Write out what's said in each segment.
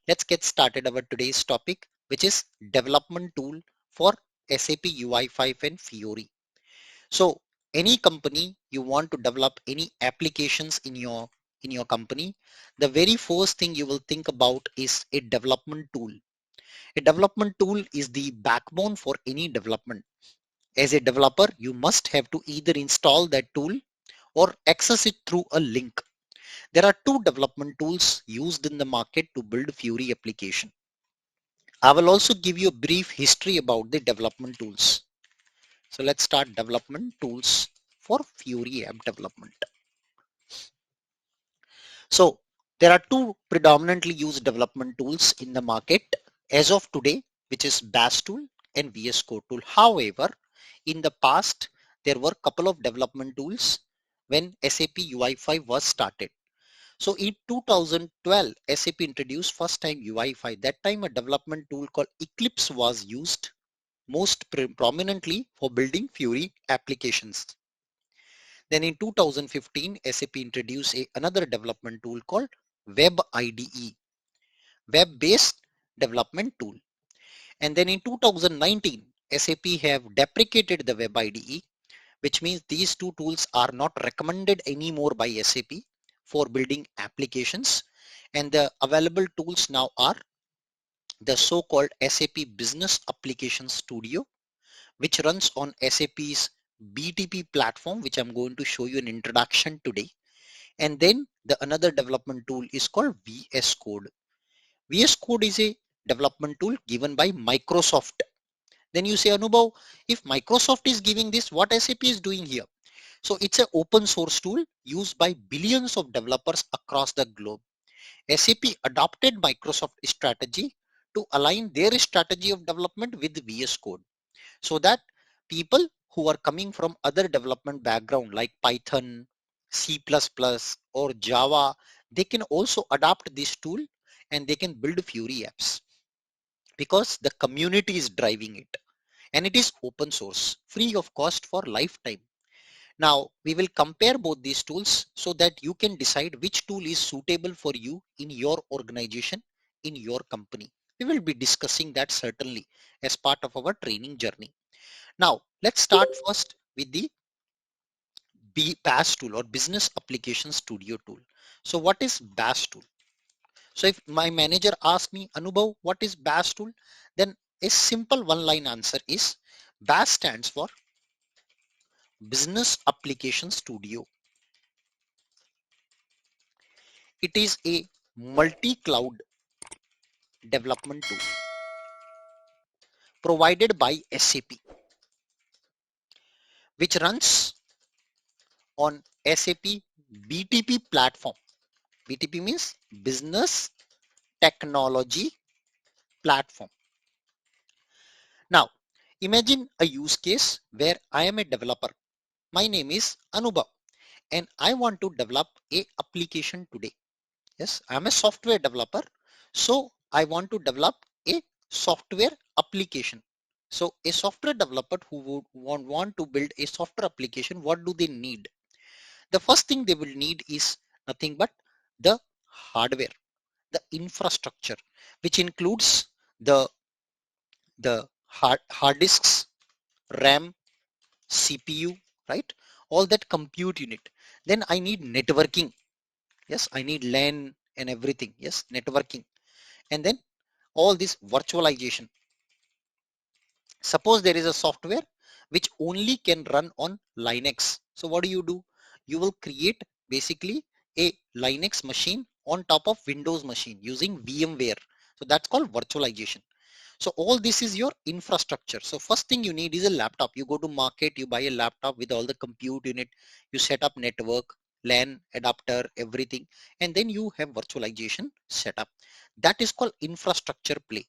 Let's get started our today's topic, which is development tool for SAP UI5 and Fiori. So any company you want to develop any applications in your company, the very first thing you will think about is a development tool. A development tool is the backbone for any development. As a developer, you must have to either install that tool or access it through a link. There are two development tools used in the market to build Fiori application. I will also give you a brief history about the development tools. So let's start development tools for Fiori app development. So there are two predominantly used development tools in the market as of today, which is Bash tool and VS Code tool. However, in the past, there were a couple of development tools when SAP UI5 was started. So in 2012, SAP introduced first time UI5. That time a development tool called Eclipse was used most prominently for building Fiori applications. Then in 2015, SAP introduced another development tool called Web IDE, web-based development tool. And then in 2019, SAP have deprecated the Web IDE, which means these two tools are not recommended anymore by SAP for building applications. And the available tools now are the so-called SAP Business Application Studio, which runs on SAP's BTP platform, which I'm going to show you an introduction today. And then the another development tool is called VS Code. VS Code is a development tool given by Microsoft. Then you say, Anubhav, if Microsoft is giving this, what SAP is doing here? So it's an open source tool used by billions of developers across the globe. SAP adopted Microsoft strategy to align their strategy of development with VS Code, so that people who are coming from other development background like Python, C++ or Java, they can also adopt this tool and they can build Fiori apps because the community is driving it, and it is open source, free of cost for lifetime. Now we will compare both these tools so that you can decide which tool is suitable for you in your organization, in your company. We will be discussing that certainly as part of our training journey. Now let's start first with the BAS tool or Business Application Studio tool. So what is BAS tool? So if my manager asks me, Anubhav, what is BAS tool? Then a simple one-line answer is BAS stands for Business Application Studio. It is a multi-cloud development tool provided by SAP, which runs on SAP BTP platform. BTP means Business Technology Platform. Now, imagine a use case where I am a developer. My name is Anubhav and I want to develop a application today. Yes, I am a software developer. So I want to develop a software application. So a software developer who would want to build a software application, what do they need? The first thing they will need is nothing but the hardware, the infrastructure, which includes the hard disks, RAM, CPU, right? All that compute unit. Then I need networking. Yes, I need LAN and everything. Yes, networking. And then all this virtualization. Suppose there is a software which only can run on Linux. So what do? You will create basically a Linux machine on top of Windows machine using VMware. So that's called virtualization. So all this is your infrastructure. So first thing you need is a laptop. You go to market, you buy a laptop with all the compute unit, you set up network, LAN, adapter, everything, and then you have virtualization setup. That is called infrastructure play.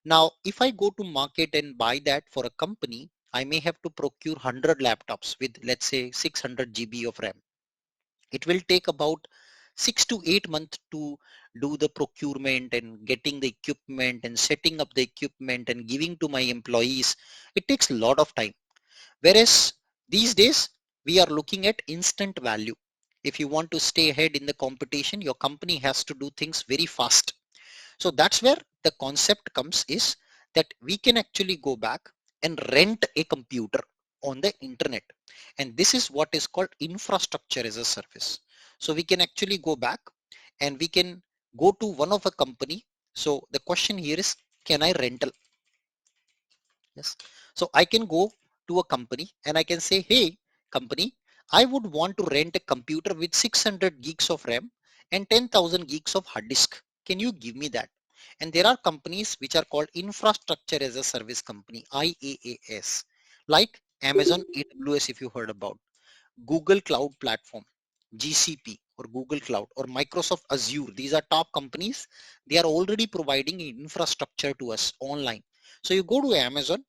Now, if I go to market and buy that for a company, I may have to procure 100 laptops with, let's say, 600 GB of RAM. It will take about 6 to 8 months to do the procurement and getting the equipment and setting up the equipment and giving to my employees. It takes a lot of time. Whereas these days, we are looking at instant value. If you want to stay ahead in the competition, your company has to do things very fast. So that's where the concept comes is that we can actually go back and rent a computer on the internet. And this is what is called infrastructure as a service. So we can actually go back and we can go to one of a company. So the question here is, can I rental? Yes. So I can go to a company and I can say, hey, company, I would want to rent a computer with 600 gigs of RAM and 10,000 gigs of hard disk. Can you give me that? And there are companies which are called infrastructure as a service company, IaaS, like Amazon AWS, if you heard about, Google Cloud Platform, GCP or Google Cloud or Microsoft Azure. These are top companies. They are already providing infrastructure to us online. So you go to Amazon,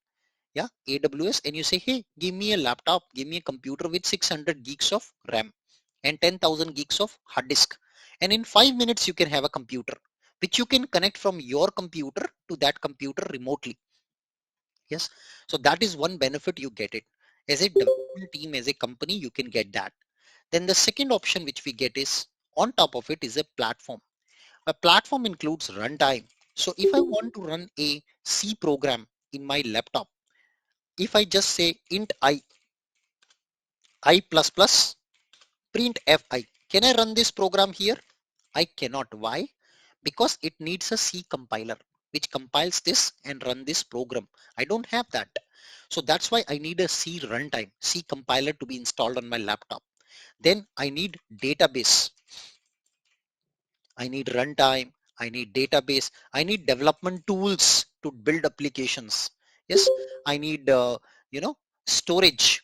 yeah, AWS, and you say, hey, give me a laptop, give me a computer with 600 gigs of RAM and 10,000 gigs of hard disk. And in 5 minutes, you can have a computer, which you can connect from your computer to that computer remotely. Yes. So that is one benefit you get it. As a development team, as a company, you can get that. Then the second option which we get is on top of it is a platform. A platform includes runtime. So if I want to run a C program in my laptop, if I just say int I plus plus print fi, can I run this program here? I cannot. Why? Because it needs a C compiler which compiles this and run this program. I don't have that. So that's why I need a C runtime, C compiler to be installed on my laptop. Then I need database. I need runtime. I need database. I need development tools to build applications. Yes, I need, storage.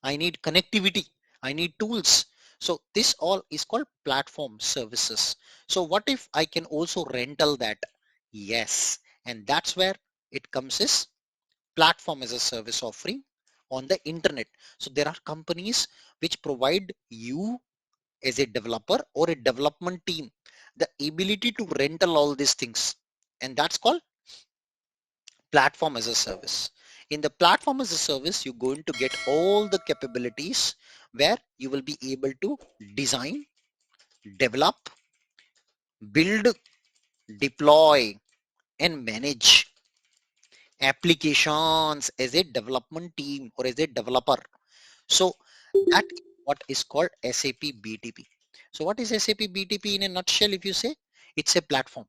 I need connectivity. I need tools. So this all is called platform services. So what if I can also rental that? Yes. And that's where it comes is platform as a service offering on the internet. So there are companies which provide you as a developer or a development team the ability to rental all these things. And that's called platform as a service. In the platform as a service, you're going to get all the capabilities where you will be able to design, develop, build, deploy, and manage applications as a development team or as a developer. So that is what is called SAP BTP. So what is SAP BTP in a nutshell? If you say, it's a platform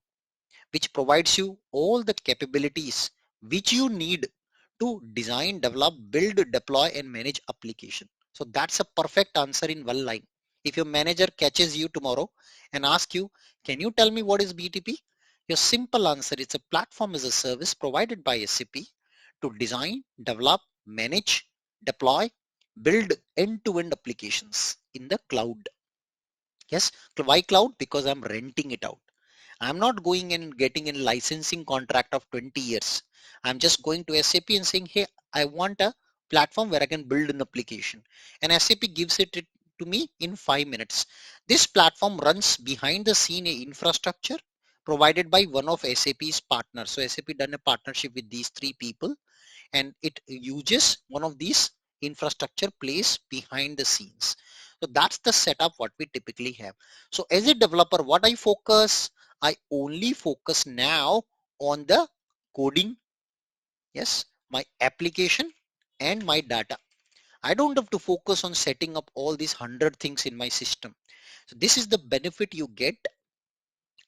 which provides you all the capabilities which you need to design, develop, build, deploy, and manage application. So that's a perfect answer in one line. If your manager catches you tomorrow and asks you, can you tell me what is BTP? Your simple answer is a platform as a service provided by SAP to design, develop, manage, deploy, build end-to-end applications in the cloud. Yes, why cloud? Because I'm renting it out. I'm not going and getting a licensing contract of 20 years. I'm just going to SAP and saying, hey, I want a platform where I can build an application. And SAP gives it to me in 5 minutes. This platform runs behind the scene a infrastructure provided by one of SAP's partners. So SAP done a partnership with these three people and it uses one of these infrastructure plays behind the scenes. So that's the setup what we typically have. So as a developer, what I only focus now on the coding, yes, my application and my data. I don't have to focus on setting up all these 100 things in my system. So this is the benefit you get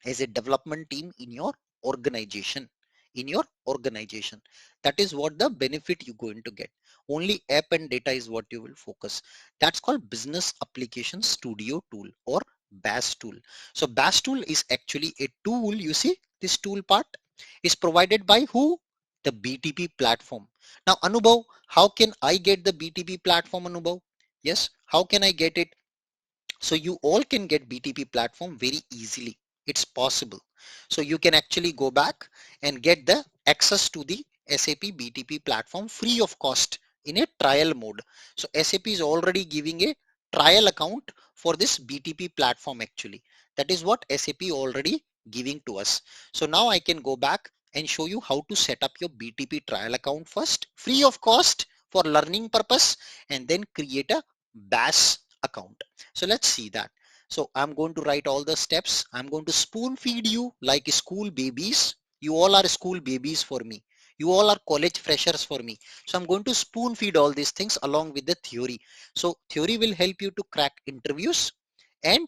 as a development team in your organization. That is what the benefit you're going to get. Only app and data is what you will focus. That's called Business Application Studio tool or BAS tool. So BAS tool is actually a tool. You see this tool part is provided by who? The BTP platform. Now Anubhav, how can I get the BTP platform? Anubhav, yes, how can I get it? So you all can get BTP platform very easily. It's possible. So you can actually go back and get the access to the SAP BTP platform free of cost in a trial mode. So SAP is already giving a trial account for this BTP platform actually. That is what SAP already giving to us. So now I can go back and show you how to set up your BTP trial account first, free of cost for learning purpose, and then create a BAS account. So let's see that. So I'm going to write all the steps. I'm going to spoon feed you like school babies. You all are school babies for me. You all are college freshers for me. So I'm going to spoon feed all these things along with the theory. So theory will help you to crack interviews, and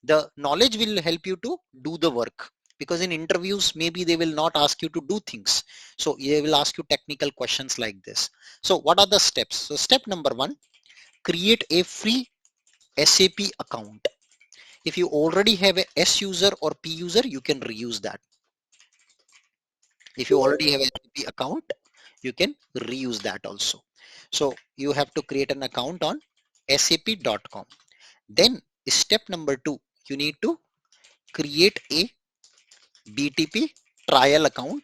the knowledge will help you to do the work. Because in interviews, maybe they will not ask you to do things. So they will ask you technical questions like this. So what are the steps? So step number one, create a free SAP account. If you already have a S user or P user, you can reuse that. If you already have a SAP account, you can reuse that also. So you have to create an account on sap.com. Then step number two, you need to create a BTP trial account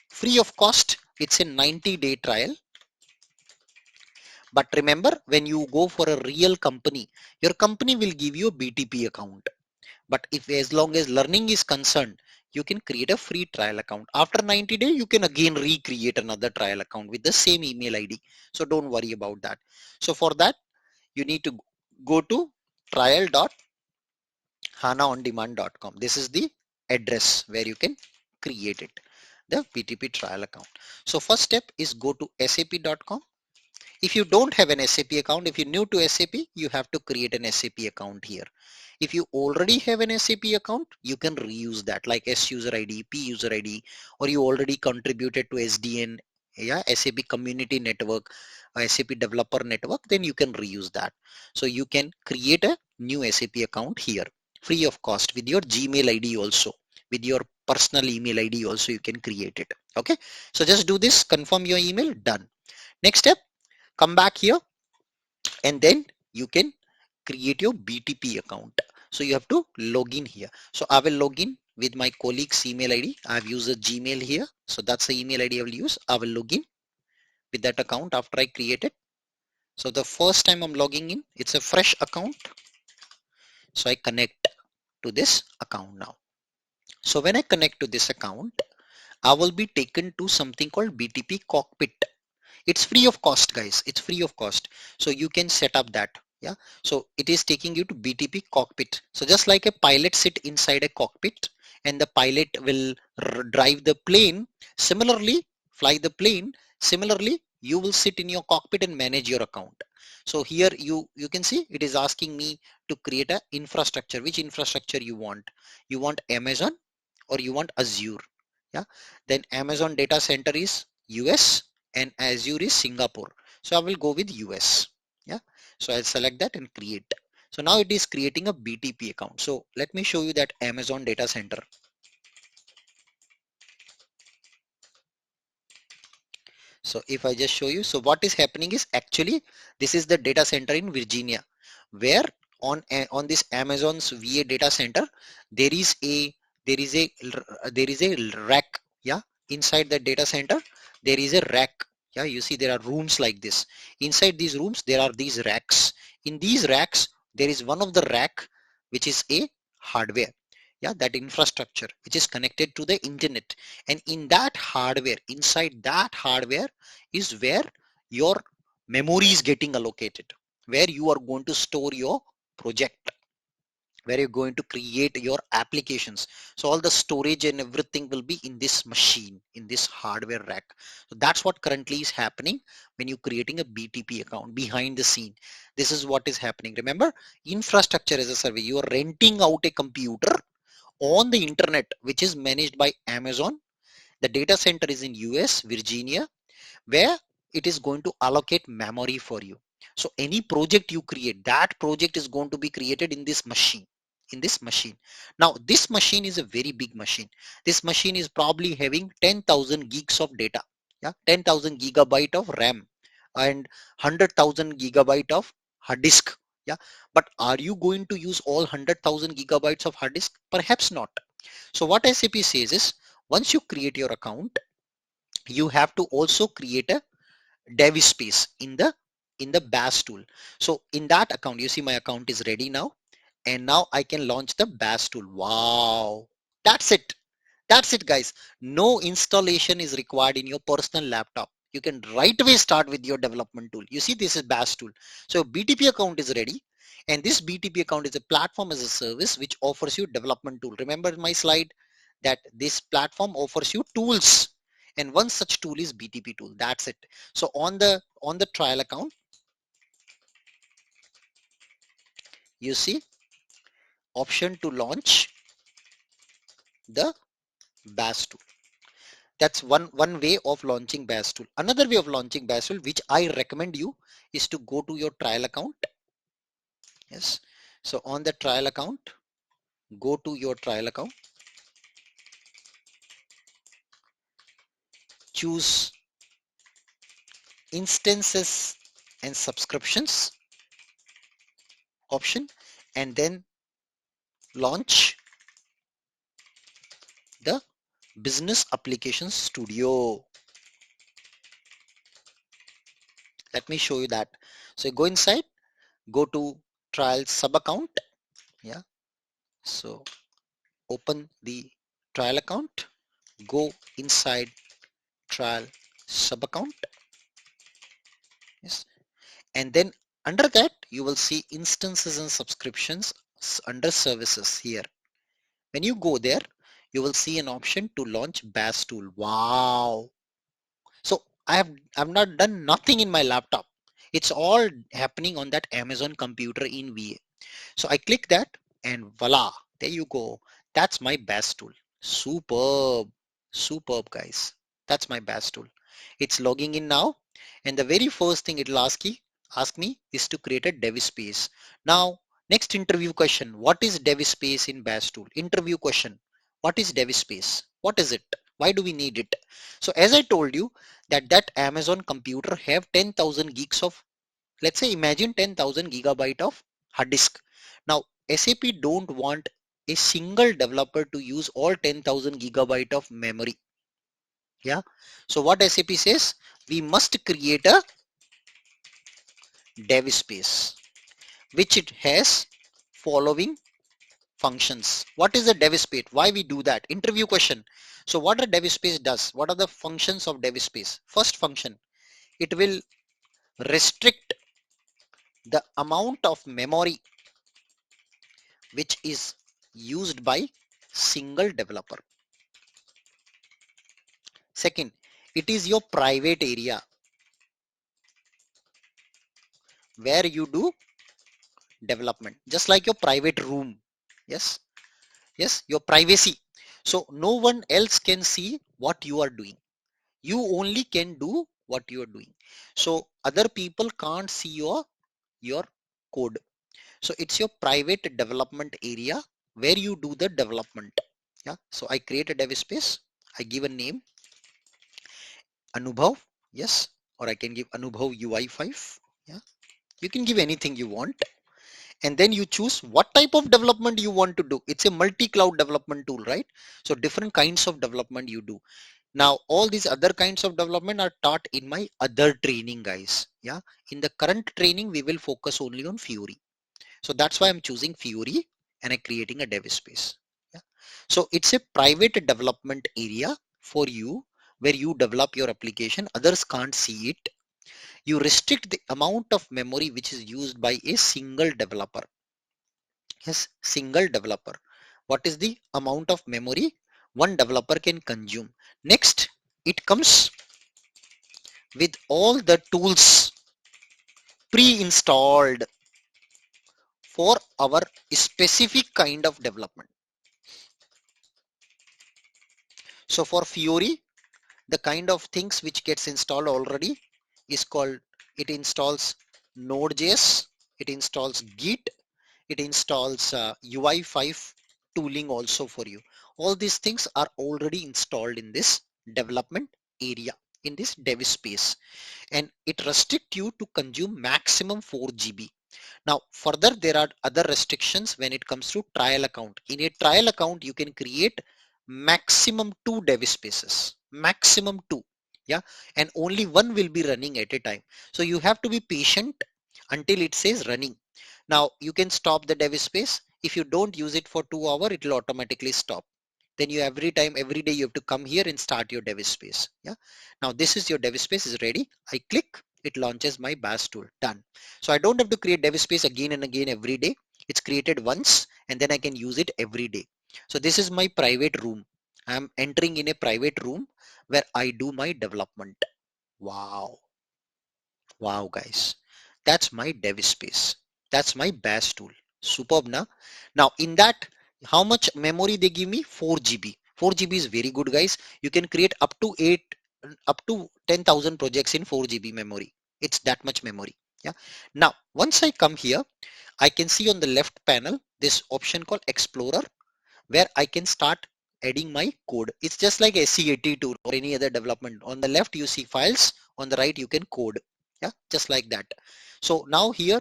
free of cost. It's a 90-day trial. But remember, when you go for a real company, your company will give you a BTP account. But if as long as learning is concerned, you can create a free trial account. After 90 days, you can again recreate another trial account with the same email ID. So don't worry about that. So for that, you need to go to trial.hanaondemand.com. This is the address where you can create it, the BTP trial account. So first step is go to sap.com. If you don't have an SAP account, if you're new to SAP, you have to create an SAP account here. If you already have an SAP account, you can reuse that like S user ID, P user ID, or you already contributed to SDN, yeah, SAP community network, SAP developer network, then you can reuse that. So you can create a new SAP account here, free of cost, with your Gmail ID also, with your personal email ID also you can create it. Okay, so just do this, confirm your email, done. Next step, come back here, and then you can create your BTP account. So you have to log in here. So I will log in with my colleague's email ID. I've used a Gmail here. So that's the email ID I will use. I will log in with that account after I create it. So the first time I'm logging in, it's a fresh account. So I connect to this account now. So when I connect to this account, I will be taken to something called BTP cockpit. It's free of cost, guys. It's free of cost. So you can set up that. Yeah. So it is taking you to BTP cockpit. So just like a pilot sit inside a cockpit and the pilot will drive the plane, similarly, fly the plane. Similarly, you will sit in your cockpit and manage your account. So here you can see it is asking me to create a infrastructure. Which infrastructure you want? You want Amazon or you want Azure? Yeah. Then Amazon data center is US and Azure is Singapore. So I will go with US. Yeah. So I'll select that and create. So now it is creating a BTP account. So let me show you that Amazon data center. So if I just show you, so what is happening is actually this is the data center in Virginia, where on this Amazon's VA data center there is a there is a there is a rack. Yeah, inside the data center there is a rack. Yeah, you see there are rooms like this. Inside these rooms there are these racks. In these racks there is one of the rack which is a hardware. Yeah, that infrastructure which is connected to the internet, and in that hardware, inside that hardware is where your memory is getting allocated, where you are going to store your project, where you're going to create your applications. So all the storage and everything will be in this machine, in this hardware rack. So that's what currently is happening when you're creating a BTP account behind the scene. This is what is happening. Remember, infrastructure as a service. You are renting out a computer on the internet, which is managed by Amazon. The data center is in US, Virginia, where it is going to allocate memory for you. So any project you create, that project is going to be created in this machine. In this machine. Now, this machine is a very big machine. This machine is probably having 10,000 gigs of data. Yeah, 10,000 gigabyte of RAM and 100,000 gigabyte of hard disk. Yeah, but are you going to use all 100,000 gigabytes of hard disk? Perhaps not. So what SAP says is, once you create your account, you have to also create a dev space in the BAS tool. So in that account, you see my account is ready now, and now I can launch the BAS tool. Wow, that's it. That's it, guys. No installation is required in your personal laptop. You can right away start with your development tool. You see, this is BAS tool. So BTP account is ready. And this BTP account is a platform as a service which offers you development tool. Remember my slide that this platform offers you tools, and one such tool is BTP tool. That's it. So on the trial account, you see option to launch the BAS tool. That's one way of launching BAS tool. Another way of launching BAS tool, which I recommend you, is to go to your trial account. Yes. So on the trial account, go to your trial account, choose instances and subscriptions option, and then launch the Business Application Studio. Let me show you that. So go inside, go to trial sub account. Yeah. So open the trial account, go inside trial sub account. Yes. And then under that you will see instances and subscriptions under services here. When you go there, you will see an option to launch BAS tool. Wow. So I've not done nothing in my laptop. It's all happening on that Amazon computer in VA. So I click that and voila, there you go. That's my BAS tool. Superb, superb guys. That's my BAS tool. It's logging in now, and the very first thing it'll ask me is to create a dev space. Now, next interview question, what is dev space in BAS tool? Interview question, what is dev space? What is it? Why do we need it? So as I told you that Amazon computer have 10,000 gigs of, let's say imagine 10,000 gigabyte of hard disk. Now SAP don't want a single developer to use all 10,000 gigabyte of memory. Yeah. So what SAP says, we must create a dev space which it has following functions. What is a dev space? Why we do that? Interview question. So what a dev space does? What are the functions of dev space? First function, it will restrict the amount of memory which is used by single developer. Second, it is your private area where you do development, just like your private room. Yes, yes, your privacy. So no one else can see what you are doing. You only can do what you are doing. So other people can't see your code. So it's your private development area where you do the development. Yeah. So I create a dev space. I give a name Anubhav. Yes. Or I can give Anubhav UI5. Yeah. You can give anything you want. And then you choose what type of development you want to do. It's a multi-cloud development tool, right? So different kinds of development you do. Now, all these other kinds of development are taught in my other training, guys. Yeah. In the current training, we will focus only on Fiori. So that's why I'm choosing Fiori and I'm creating a dev space. Yeah. So it's a private development area for you where you develop your application. Others can't see it. You restrict the amount of memory which is used by a single developer. Yes, single developer. What is the amount of memory one developer can consume? Next, it comes with all the tools pre-installed for our specific kind of development. So for Fiori, the kind of things which gets installed already is called, it installs Node.js, it installs Git, it installs UI5 tooling also for you. All these things are already installed in this development area, in this dev space, and it restricts you to consume maximum 4 GB. Now further there are other restrictions when it comes to trial account. In a trial account you can create maximum 2 dev spaces, maximum 2. Yeah, and only one will be running at a time. So you have to be patient until it says running. Now you can stop the dev space. If you don't use it for 2 hours, it will automatically stop. Then you every day you have to come here and start your dev space. Yeah. Now this is your dev space is ready. I click it launches my BAS tool. Done. So I don't have to create dev space again and again every day. It's created once and then I can use it every day. So this is my private room. I'm entering in a private room where I do my development. Wow. Wow, guys. That's my dev space. That's my BAS tool. Superb, na? Now, in that, how much memory they give me? 4 GB. 4 GB is very good, guys. You can create up to 10,000 projects in 4 GB memory. It's that much memory. Yeah. Now, once I come here, I can see on the left panel this option called Explorer, where I can start adding my code. It's just like SC80 tool or any other development. On the left, you see files. On the right, you can code. Yeah, just like that. So now here,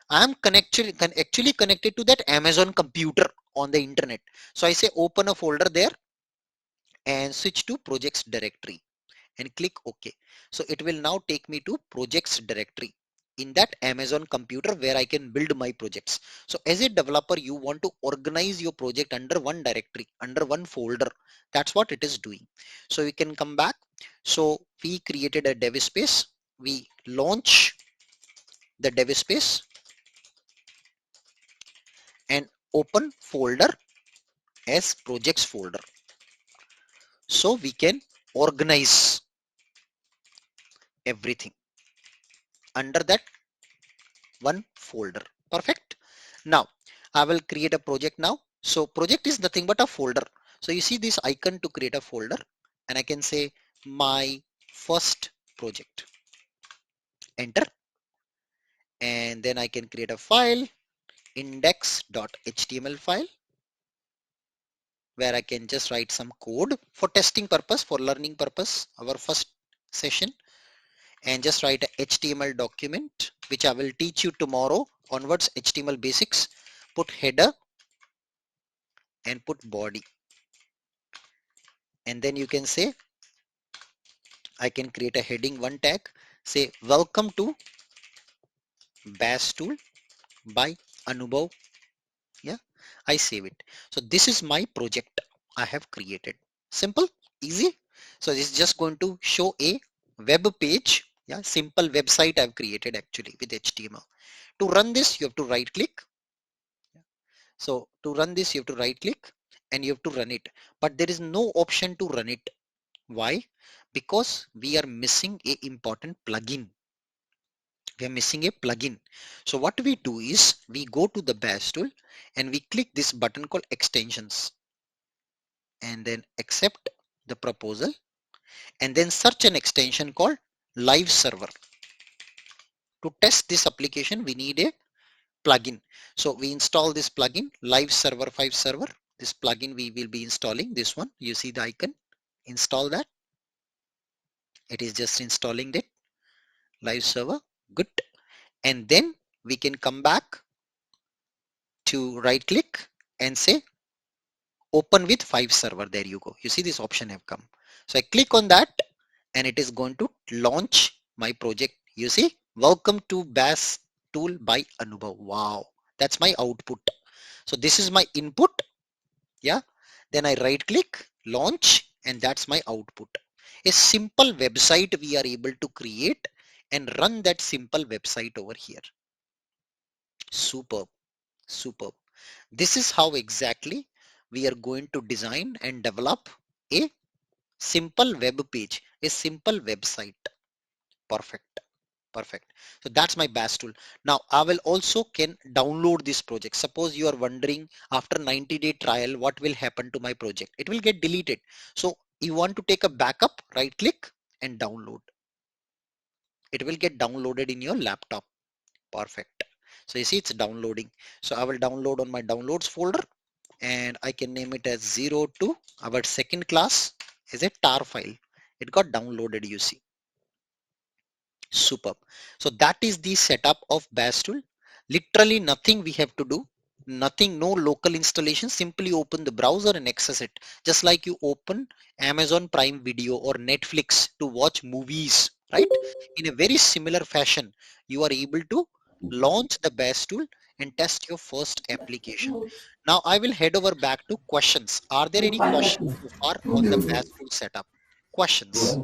I am actually connected to that Amazon computer on the internet. So I say open a folder there and switch to projects directory and click OK. So it will now take me to projects directory in that Amazon computer where I can build my projects. So as a developer, you want to organize your project under one directory, under one folder. That's what it is doing. So we can come back. So we created a dev space. We launch the dev space and open folder as projects folder. So we can organize everything under that one folder. Perfect. Now I will create a project now. So project is nothing but a folder. So you see this icon to create a folder and I can say my first project. Enter. And then I can create a file, index.html file, where I can just write some code for testing purpose, for learning purpose, our first session, and just write a HTML document, which I will teach you tomorrow onwards, HTML basics. Put header and put body. And then you can say, I can create a heading one tag, say welcome to BAS tool by Anubhav. Yeah, I save it. So this is my project I have created. Simple, easy. So this is just going to show a web page. Yeah, simple website I've created actually with HTML. To run this, you have to right click. So to run this, you have to right click and you have to run it. But there is no option to run it. Why? Because we are missing a important plugin. We are missing a plugin. So what we do is we go to the BAS tool and we click this button called extensions and then accept the proposal and then search an extension called live server. To test this application, we need a plugin. So we install this plugin, live server 5 server. This plugin we will be installing, this one. You see the icon, install that. It is just installing it, live server, good. And then we can come back to right click and say open with 5 server. There you go. You see this option have come. So I click on that and it is going to launch my project. You see, welcome to BAS tool by Anubhav. Wow, that's my output. So this is my input. Yeah. Then I right click, launch, and that's my output. A simple website we are able to create and run that simple website over here. Superb, superb. This is how exactly we are going to design and develop a simple web page, a simple website. Perfect. Perfect. So that's my BAS tool. Now I will also can download this project. Suppose you are wondering after 90-day trial, what will happen to my project? It will get deleted. So you want to take a backup, right click and download. It will get downloaded in your laptop. Perfect. So you see it's downloading. So I will download on my downloads folder and I can name it as 02 our second class as a tar file. It got downloaded, you see. Superb. So that is the setup of BAS tool. Literally nothing we have to do. Nothing, no local installation. Simply open the browser and access it. Just like you open Amazon Prime Video or Netflix to watch movies, right? In a very similar fashion, you are able to launch the BAS tool and test your first application. Now I will head over back to questions. Are there any questions so far on the BAS tool setup? Questions.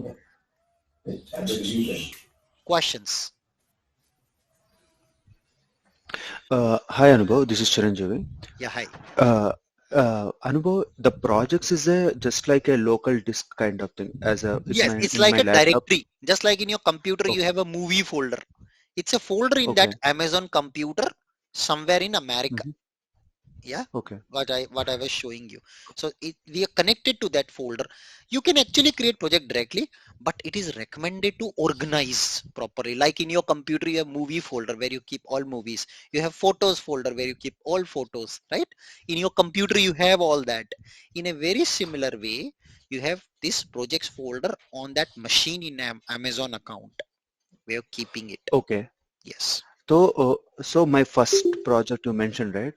Questions? Hi Anubhav, this is Chiranjeevi. Yeah, hi. Anubhav, the projects is just like a local disk kind of thing. As a, it's Yes, my it's in like my a laptop. directory. Just like in your computer, you Okay, have a movie folder. It's a folder in that okay, Amazon computer somewhere in America. hmm, Yeah, okay, what I was showing you. So we are connected to that folder. You can actually create project directly, but it is recommended to organize properly. Like in your computer, you have movie folder where you keep all movies. You have photos folder where you keep all photos, right? In your computer, you have all that. In a very similar way, you have this projects folder on that machine in Amazon account where you're keeping it. okay. Yes. So my first project you mentioned, right?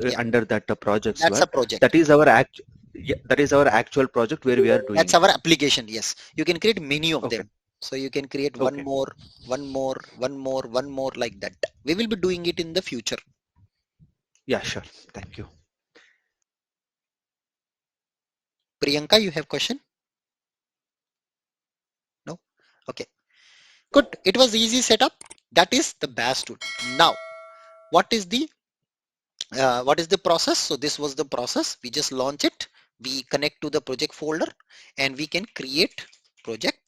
Yeah, Under that the projects that's were a project. that is our act. Yeah, that is our actual project where we are doing That's it. our application. Yes, you can create many of Okay, them. So you can create one okay. more, one more, one more, one more like that. We will be doing it in the future. Yeah, sure. Thank you. Priyanka, you have question? No? Okay. Good. It was easy setup. That is the BAS tool. Now, what is the process? So this was the process. We just launch it. We connect to the project folder and we can create project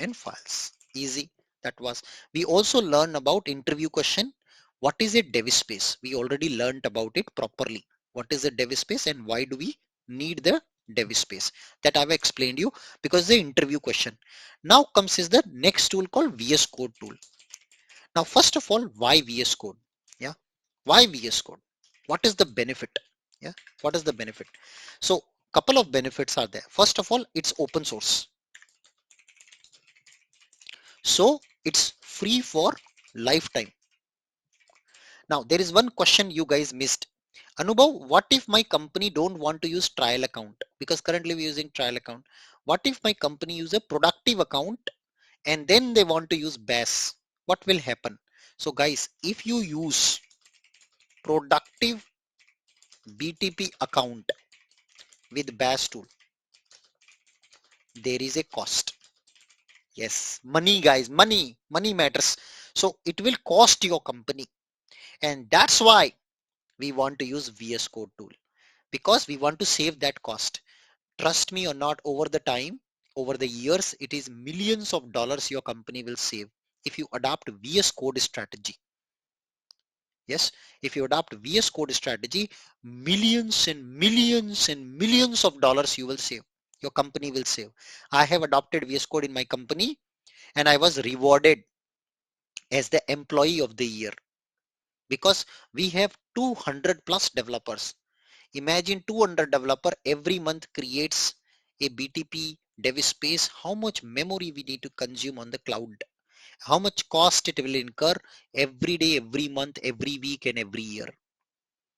and files. Easy. That was. We also learn about interview question. What is a dev space? We already learned about it properly. What is a dev space and why do we need the dev space? That I've explained you because the interview question. Now comes is the next tool called VS Code tool. Now first of all, why VS Code? Yeah. Why VS Code? What is the benefit? Yeah. What is the benefit? So couple of benefits are there. First of all, it's open source. So it's free for lifetime. Now there is one question you guys missed. Anubhav, what if my company don't want to use trial account? Because currently we're using trial account. What if my company use a productive account and then they want to use BAS? What will happen? So guys, if you use productive BTP account with BAS tool, there is a cost. Yes, money guys, money matters. So it will cost your company. And that's why we want to use VS Code tool because we want to save that cost. Trust me or not, over the time, over the years, it is millions of dollars your company will save if you adopt VS Code strategy. Yes, if you adopt VS Code strategy, millions and millions and millions of dollars you will save. Your company will save. I have adopted VS Code in my company and I was rewarded as the employee of the year because we have 200 plus developers. Imagine 200 developer every month creates a BTP dev space. How much memory we need to consume on the cloud? How much cost it will incur every day, every month, every week, and every year?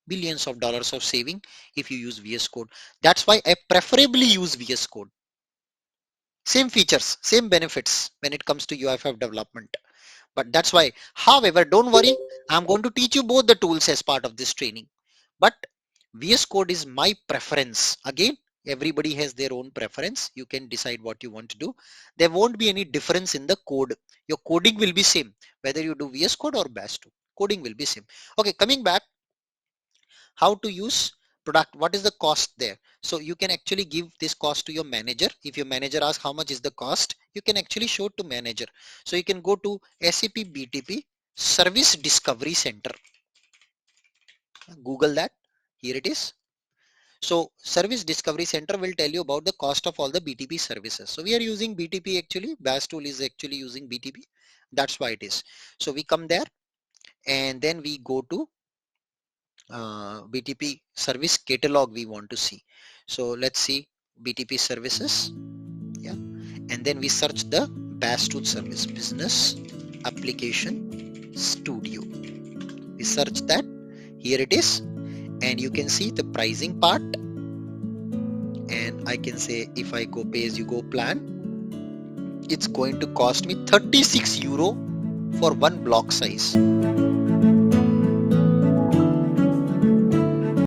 Billions of dollars of saving if you use VS Code. That's why I preferably use VS Code. Same features, same benefits when it comes to UFF development. But that's why, however, don't worry, I'm going to teach you both the tools as part of this training. But VS Code is my preference. Again, everybody has their own preference. You can decide what you want to do. There won't be any difference in the code. Your coding will be same, whether you do VS Code or Bash 2. Coding will be same. Okay, coming back, how to use product, what is the cost there? So you can actually give this cost to your manager. If your manager asks how much is the cost, you can actually show it to manager. So you can go to SAP BTP Service Discovery Center. Google that. Here it is. So Service Discovery Center will tell you about the cost of all the BTP services. So we are using BTP actually. BAS tool is actually using BTP. That's why it is. So we come there and then we go to BTP service catalog we want to see. So let's see BTP services. Yeah. And then we search the BAS tool service, Business Application Studio. We search that. Here it is. And you can see the pricing part. And I can say if I go pay as you go plan, it's going to cost me 36 euro for one block size.